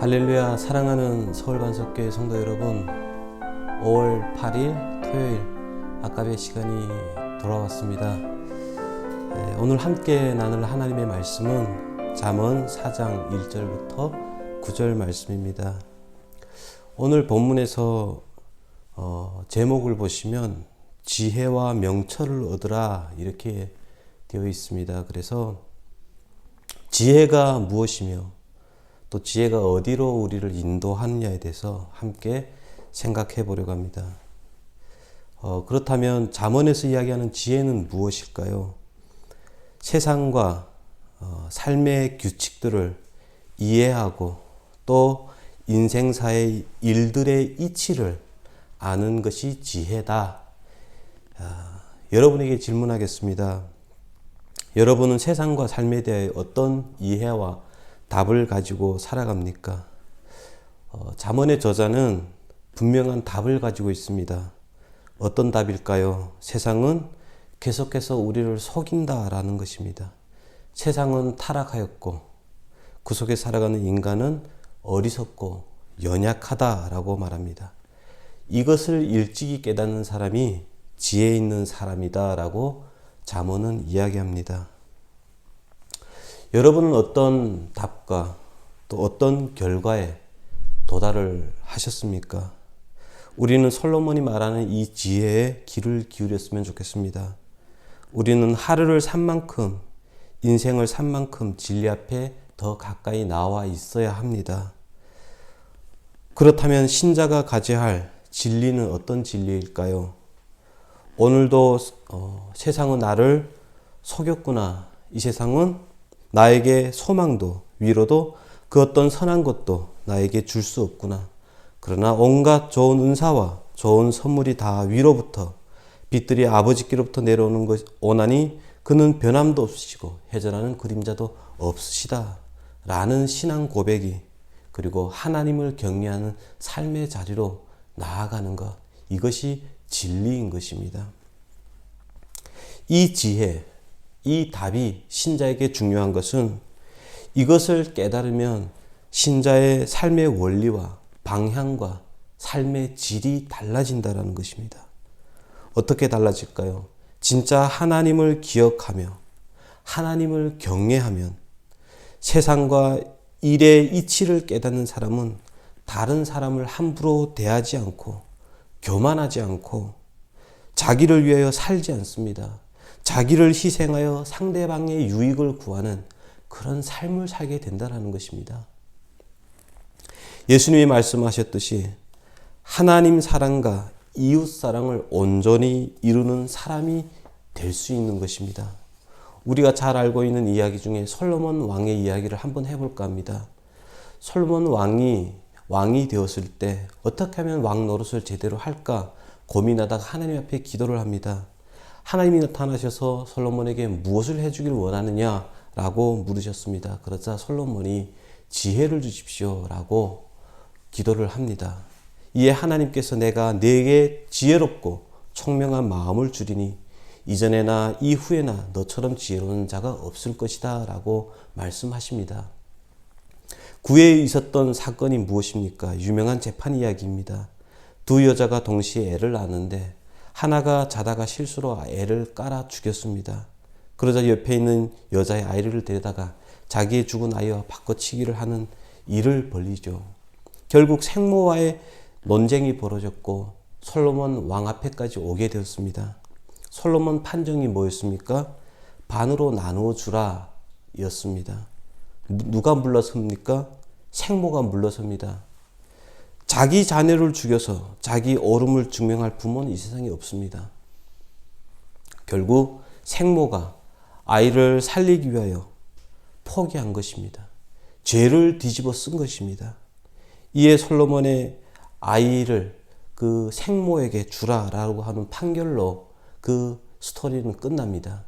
할렐루야. 사랑하는 서울반석교회 성도 여러분, 5월 8일 토요일 아까의 시간이 돌아왔습니다. 오늘 함께 나눌 하나님의 말씀은 잠언 4장 1절부터 9절 말씀입니다. 오늘 본문에서 제목을 보시면 지혜와 명철을 얻으라 이렇게 되어 있습니다. 그래서 지혜가 무엇이며 또 지혜가 어디로 우리를 인도하느냐에 대해서 함께 생각해 보려고 합니다. 그렇다면 잠언에서 이야기하는 지혜는 무엇일까요? 세상과 삶의 규칙들을 이해하고 또 인생사의 일들의 이치를 아는 것이 지혜다. 여러분에게 질문하겠습니다. 여러분은 세상과 삶에 대해 어떤 이해와 답을 가지고 살아갑니까? 잠언의 저자는 분명한 답을 가지고 있습니다. 어떤 답일까요? 세상은 계속해서 우리를 속인다라는 것입니다. 세상은 타락하였고 그 속에 살아가는 인간은 어리석고 연약하다라고 말합니다. 이것을 일찍이 깨닫는 사람이 지혜 있는 사람이다라고 잠언은 이야기합니다. 여러분은 어떤 답과 또 어떤 결과에 도달을 하셨습니까? 우리는 솔로몬이 말하는 이 지혜에 귀를 기울였으면 좋겠습니다. 우리는 하루를 산 만큼, 인생을 산 만큼 진리 앞에 더 가까이 나와 있어야 합니다. 그렇다면 신자가 가져야 할 진리는 어떤 진리일까요? 오늘도 세상은 나를 속였구나. 이 세상은 나에게 소망도 위로도 그 어떤 선한 것도 나에게 줄 수 없구나. 그러나 온갖 좋은 은사와 좋은 선물이 다 위로부터 빛들이 아버지께로부터 내려오는 것 오나니 그는 변함도 없으시고 회전하는 그림자도 없으시다 라는 신앙 고백이 그리고 하나님을 경외하는 삶의 자리로 나아가는 것, 이것이 진리인 것입니다. 이 지혜, 이 답이 신자에게 중요한 것은 이것을 깨달으면 신자의 삶의 원리와 방향과 삶의 질이 달라진다는 것입니다. 어떻게 달라질까요? 진짜 하나님을 기억하며 하나님을 경외하면 세상과 일의 이치를 깨닫는 사람은 다른 사람을 함부로 대하지 않고 교만하지 않고 자기를 위하여 살지 않습니다. 자기를 희생하여 상대방의 유익을 구하는 그런 삶을 살게 된다는 것입니다. 예수님이 말씀하셨듯이 하나님 사랑과 이웃 사랑을 온전히 이루는 사람이 될 수 있는 것입니다. 우리가 잘 알고 있는 이야기 중에 솔로몬 왕의 이야기를 한번 해볼까 합니다. 솔로몬 왕이 되었을 때 어떻게 하면 왕 노릇을 제대로 할까 고민하다가 하나님 앞에 기도를 합니다. 하나님이 나타나셔서 솔로몬에게 무엇을 해주길 원하느냐라고 물으셨습니다. 그러자 솔로몬이 지혜를 주십시오 라고 기도를 합니다. 이에 하나님께서 내가 네게 지혜롭고 총명한 마음을 주리니 이전에나 이후에나 너처럼 지혜로운 자가 없을 것이다 라고 말씀하십니다. 구에 있었던 사건이 무엇입니까? 유명한 재판 이야기입니다. 두 여자가 동시에 애를 낳았는데 하나가 자다가 실수로 애를 깔아 죽였습니다. 그러자 옆에 있는 여자의 아이를 데려다가 자기의 죽은 아이와 바꿔치기를 하는 일을 벌이죠. 결국 생모와의 논쟁이 벌어졌고 솔로몬 왕 앞에까지 오게 되었습니다. 솔로몬 판정이 뭐였습니까? 반으로 나누어 주라 였습니다. 누가 물러섭니까? 생모가 물러섭니다. 자기 자녀를 죽여서 자기 옳음을 증명할 부모는 이 세상에 없습니다. 결국 생모가 아이를 살리기 위하여 포기한 것입니다. 죄를 뒤집어 쓴 것입니다. 이에 솔로몬의 아이를 그 생모에게 주라라고 하는 판결로 그 스토리는 끝납니다.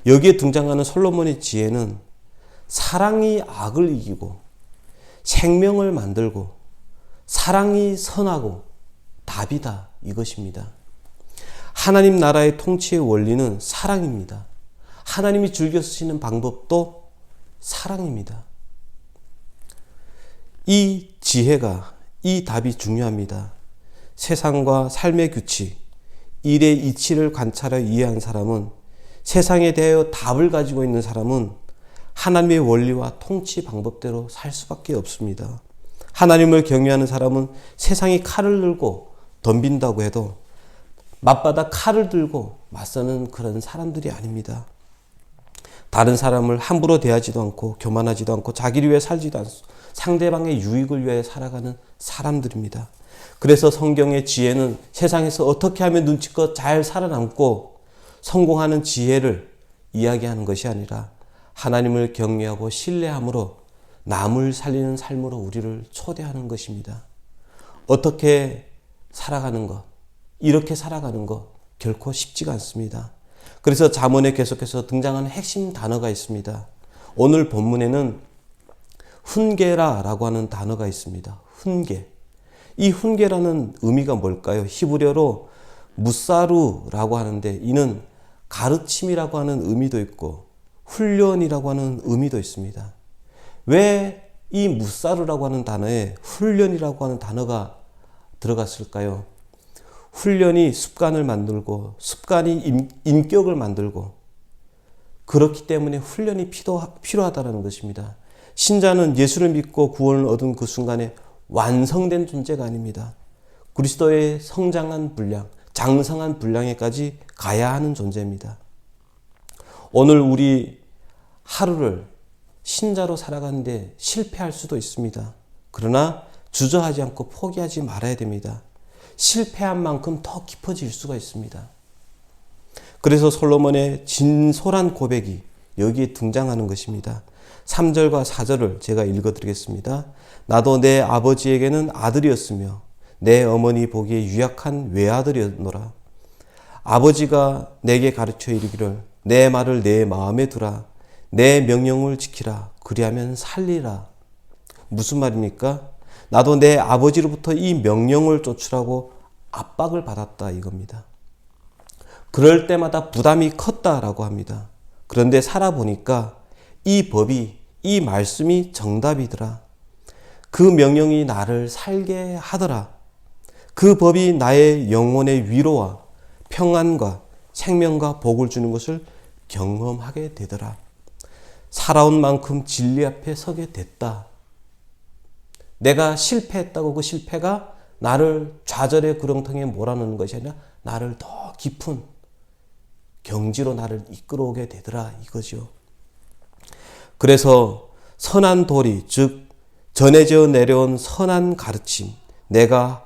여기에 등장하는 솔로몬의 지혜는 사랑이 악을 이기고 생명을 만들고 사랑이 선하고 답이다 이것입니다. 하나님 나라의 통치의 원리는 사랑입니다. 하나님이 즐겨 쓰시는 방법도 사랑입니다. 이 지혜가, 이 답이 중요합니다. 세상과 삶의 규칙, 일의 이치를 관찰하여 이해한 사람은, 세상에 대하여 답을 가지고 있는 사람은 하나님의 원리와 통치 방법대로 살 수밖에 없습니다. 하나님을 경외하는 사람은 세상이 칼을 들고 덤빈다고 해도 맞받아 칼을 들고 맞서는 그런 사람들이 아닙니다. 다른 사람을 함부로 대하지도 않고 교만하지도 않고 자기를 위해 살지도 않고 상대방의 유익을 위해 살아가는 사람들입니다. 그래서 성경의 지혜는 세상에서 어떻게 하면 눈치껏 잘 살아남고 성공하는 지혜를 이야기하는 것이 아니라 하나님을 경외하고 신뢰함으로 남을 살리는 삶으로 우리를 초대하는 것입니다. 어떻게 살아가는 것, 이렇게 살아가는 것 결코 쉽지가 않습니다. 그래서 잠언에 계속해서 등장하는 핵심 단어가 있습니다. 오늘 본문에는 훈계라라고 하는 단어가 있습니다. 훈계. 이 훈계라는 의미가 뭘까요? 히브리어로 무사루라고 하는데 이는 가르침이라고 하는 의미도 있고 훈련이라고 하는 의미도 있습니다. 왜 이 무사루라고 하는 단어에 훈련이라고 하는 단어가 들어갔을까요? 훈련이 습관을 만들고 습관이 인격을 만들고 그렇기 때문에 훈련이 필요하다는 것입니다. 신자는 예수를 믿고 구원을 얻은 그 순간에 완성된 존재가 아닙니다. 그리스도의 성장한 분량, 장성한 분량에까지 가야 하는 존재입니다. 오늘 우리 하루를 신자로 살아가는데 실패할 수도 있습니다. 그러나 주저하지 않고 포기하지 말아야 됩니다. 실패한 만큼 더 깊어질 수가 있습니다. 그래서 솔로몬의 진솔한 고백이 여기에 등장하는 것입니다. 3절과 4절을 제가 읽어드리겠습니다. 나도 내 아버지에게는 아들이었으며 내 어머니 보기에 유약한 외아들이었노라. 아버지가 내게 가르쳐 이르기를 내 말을 내 마음에 두라. 내 명령을 지키라. 그리하면 살리라. 무슨 말입니까? 나도 내 아버지로부터 이 명령을 쫓으라고 압박을 받았다 이겁니다. 그럴 때마다 부담이 컸다라고 합니다. 그런데 살아보니까 이 법이, 이 말씀이 정답이더라. 그 명령이 나를 살게 하더라. 그 법이 나의 영혼의 위로와 평안과 생명과 복을 주는 것을 경험하게 되더라. 살아온 만큼 진리 앞에 서게 됐다. 내가 실패했다고 그 실패가 나를 좌절의 구렁텅이에 몰아넣는 것이 아니라 나를 더 깊은 경지로 나를 이끌어오게 되더라 이거죠. 그래서 선한 도리, 즉 전해져 내려온 선한 가르침, 내가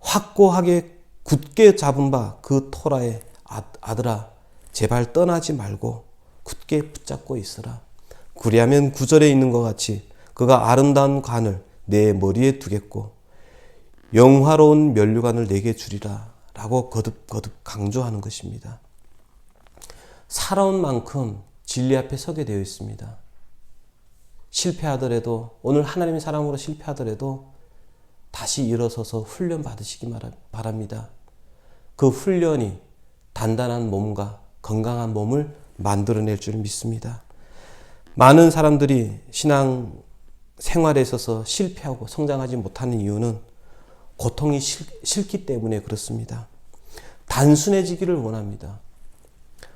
확고하게 굳게 잡은 바 그 토라의 아들아 제발 떠나지 말고 굳게 붙잡고 있으라. 그리하면 9절에 있는 것 같이 그가 아름다운 관을 내 머리에 두겠고 영화로운 면류관을 내게 주리라 라고 거듭 강조하는 것입니다. 살아온 만큼 진리 앞에 서게 되어 있습니다. 실패하더라도, 오늘 하나님의 사랑으로 실패하더라도 다시 일어서서 훈련 받으시기 바랍니다. 그 훈련이 단단한 몸과 건강한 몸을 만들어낼 줄 믿습니다. 많은 사람들이 신앙 생활에 있어서 실패하고 성장하지 못하는 이유는 고통이 싫기 때문에 그렇습니다. 단순해지기를 원합니다.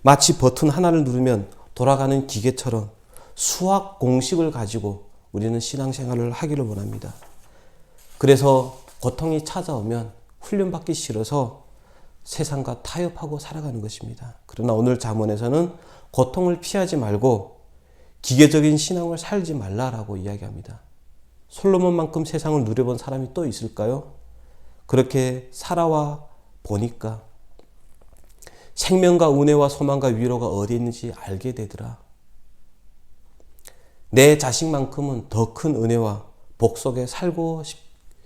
마치 버튼 하나를 누르면 돌아가는 기계처럼 수학 공식을 가지고 우리는 신앙생활을 하기를 원합니다. 그래서 고통이 찾아오면 훈련받기 싫어서 세상과 타협하고 살아가는 것입니다. 그러나 오늘 잠언에서는 고통을 피하지 말고 기계적인 신앙을 살지 말라라고 이야기합니다. 솔로몬만큼 세상을 누려본 사람이 또 있을까요? 그렇게 살아와 보니까 생명과 은혜와 소망과 위로가 어디 있는지 알게 되더라. 내 자식만큼은 더 큰 은혜와 복 속에 살고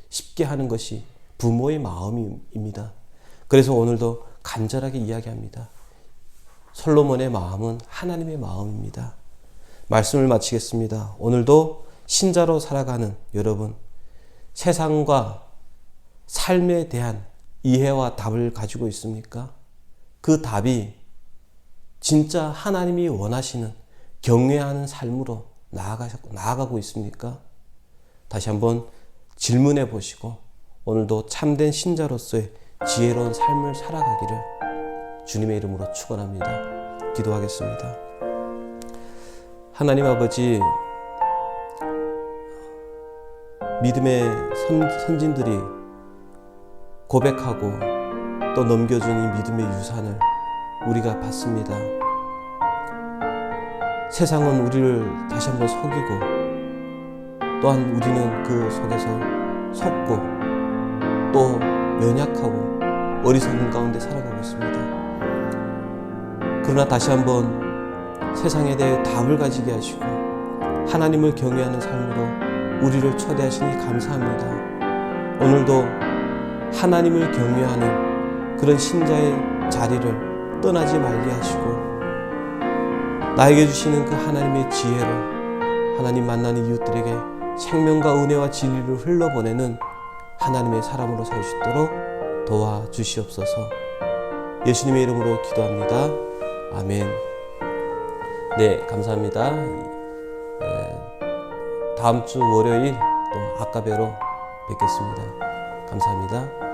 싶게 하는 것이 부모의 마음입니다. 그래서 오늘도 간절하게 이야기합니다. 솔로몬의 마음은 하나님의 마음입니다. 말씀을 마치겠습니다. 오늘도 신자로 살아가는 여러분, 세상과 삶에 대한 이해와 답을 가지고 있습니까? 그 답이 진짜 하나님이 원하시는 경외하는 삶으로 나아가고 있습니까? 다시 한번 질문해 보시고 오늘도 참된 신자로서의 지혜로운 삶을 살아가기를 주님의 이름으로 축원합니다. 기도하겠습니다. 하나님 아버지, 믿음의 선진들이 고백하고 또 넘겨준 이 믿음의 유산을 우리가 받습니다. 세상은 우리를 다시 한번 속이고 또한 우리는 그 속에서 속고 또 연약하고 어리석은 가운데 살아가고 있습니다. 그러나 다시 한번 세상에 대해 답을 가지게 하시고 하나님을 경외하는 삶으로 우리를 초대하시니 감사합니다. 오늘도 하나님을 경외하는 그런 신자의 자리를 떠나지 말게 하시고 나에게 주시는 그 하나님의 지혜로 하나님 만나는 이웃들에게 생명과 은혜와 진리를 흘러보내는 하나님의 사람으로 살 수 있도록 도와주시옵소서. 예수님의 이름으로 기도합니다. 아멘. 네, 감사합니다. 다음 주 월요일 또 아까베로 뵙겠습니다. 감사합니다.